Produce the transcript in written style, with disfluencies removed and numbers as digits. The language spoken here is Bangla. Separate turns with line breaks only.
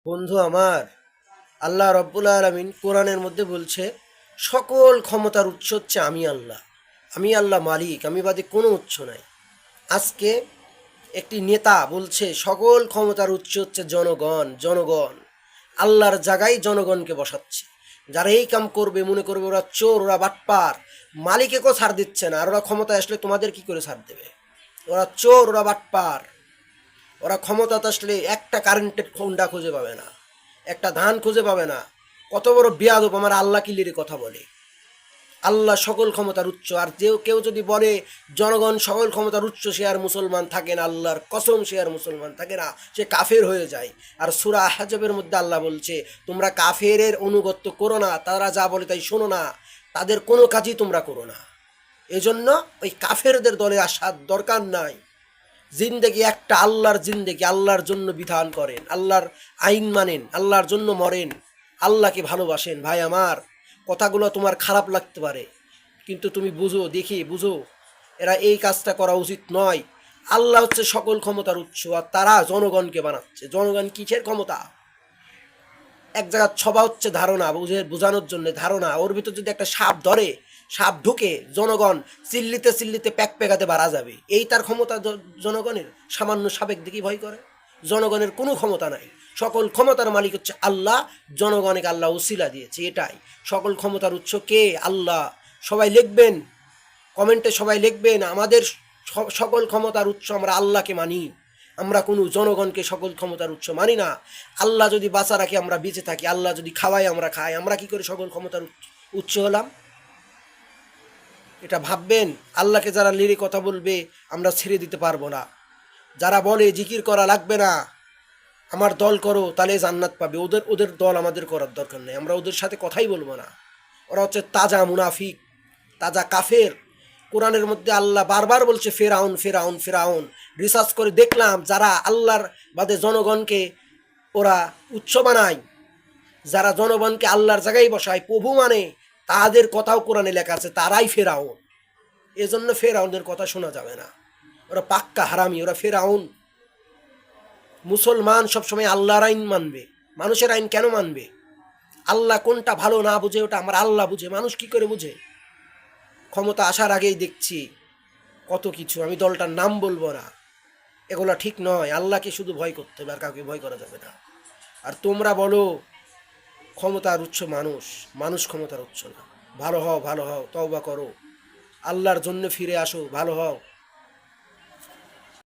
বন্ধু আমার, আল্লাহ রব্বুল আলামিন কোরআনের মধ্যে বলছে সকল ক্ষমতার উৎস হচ্ছে আমি আল্লাহ। আমি আল্লাহ মালিক, আমি বাদে কোনো উৎস নাই। আজকে একটি নেতা বলছে সকল ক্ষমতার উৎস হচ্ছে জনগণ। জনগণ আল্লাহর জায়গায় জনগণকে বসাচ্ছে। যারা এই কাম করবে মনে করবে ওরা চোর, ওরা বাটপার, মালিকেকেও ছাড় দিচ্ছে না। আর ওরা ক্ষমতায় আসলে তোমাদের কি করে ছাড় দেবে? ওরা চোর, ওরা বাটপার। ওরা ক্ষমতাতে আসলে একটা কারেন্টের ফোনটা খুঁজে পাবে না, একটা ধান খুঁজে পাবে না। কত বড় বেয়াদব আমার আল্লাহ কিলির কথা বলে। আল্লাহ সকল ক্ষমতার উৎস, আর কেউ যদি বলে জনগণ সকল ক্ষমতার উৎস, সে আর মুসলমান থাকে না। আল্লাহর কসম, সে আর মুসলমান থাকে না, সে কাফের হয়ে যায়। আর সূরা আহজাবের মধ্যে আল্লাহ বলছে তোমরা কাফেরের অনুগত্য করো না, তারা যা বলে তাই শোনো না, তাদের কোনো কাজই তোমরা করো না। এজন্য ওই কাফেরদের দলে আসার দরকার নাই। জিন্দেগি একটা, আল্লাহর জিন্দেগি, আল্লাহর জন্য বিধান করেন, আল্লাহর আইন মানেন, আল্লাহর জন্য মরেন, আল্লাহকে ভালোবাসেন। ভাই আমার, কথাগুলো তোমার খারাপ লাগতে পারে, কিন্তু তুমি বুঝো, দেখি বুঝো, এরা এই কাজটা করা উচিত নয়। আল্লাহ হচ্ছে সকল ক্ষমতার উৎস, আর তারা জনগণকে বানাচ্ছে। জনগণ কিসের ক্ষমতা? এক জায়গার ছবা হচ্ছে ধারণা, বোঝানোর জন্য ধারণা। ওর ভিতর যদি একটা সাপ ধরে, সাপ ঢুকে, জনগণ চিল্লিতে চিল্লিতে প্যাক প্যাকাতে বাড়া যাবে। এই তার ক্ষমতা জনগণের? সামান্য সাবেক দিকেই ভয় করে। জনগণের কোনো ক্ষমতা নাই। সকল ক্ষমতার মালিক হচ্ছে আল্লাহ। জনগণকে আল্লাহ উসিলা দিয়েছে, এটাই। সকল ক্ষমতার উৎস কে? আল্লাহ। সবাই লিখবেন, কমেন্টে সবাই লিখবেন আমাদের সকল ক্ষমতার উৎস আমরা আল্লাহকে মানি। আমরা কোনো জনগণকে সকল ক্ষমতার উৎস মানি না। আল্লাহ যদি বাঁচা রাখে আমরা বেঁচে থাকি, আল্লাহ যদি খাওয়াই আমরা খাই, আমরা কি করে সকল ক্ষমতার উৎস হলাম? এটা ভাববেন। আল্লাহকে যারা লিরে কথা বলবে আমরা ছেড়ে দিতে পারবো না। যারা বলে জিকির করা লাগবে না, আমার দল করো তাহলে জান্নাত পাবে, ওদের ওদের দল আমাদের করার দরকার নেই। আমরা ওদের সাথে কথাই বলবো না। ওরা হচ্ছে তাজা মুনাফিক, তাজা কাফের। কোরআনের মধ্যে আল্লাহ বারবার বলছে ফেরাউন, ফেরাউন, ফেরাউন। রিসার্চ করে দেখলাম যারা আল্লাহর বাদে জনগণকে ওরা উৎস বানায়, যারা জনগণকে আল্লাহর জায়গায় বসায়, প্রভু মানে, তাদের কথাও কোরআনে লেখা আছে তারাই ফেরাউন। এজন্য ফেরাউনের কথা শোনা যাবে না। ওরা পাক্কা হারামি, ওরা ফেরাউন। মুসলমান সবসময় আল্লাহর আইন মানবে, মানুষের আইন কেন মানবে? আল্লাহ কোনটা ভালো না বুঝে ওটা আমার আল্লাহ বুঝে, মানুষ কি করে বুঝে? ক্ষমতা আসার আগেই দেখছি কত কিছু, আমি দলটার নাম বলবো না। এগুলো ঠিক নয়। আল্লাহকে শুধু ভয় করতে হবে, আর কাউকে ভয় করা যাবে না। আর তোমরা বলো ক্ষমতার উৎস মানুষ, মানুষ ক্ষমতার উৎস না। ভালো হও, ভালো হও, তওবা করো, আল্লাহর জন্য ফিরে আসো, ভালো হও।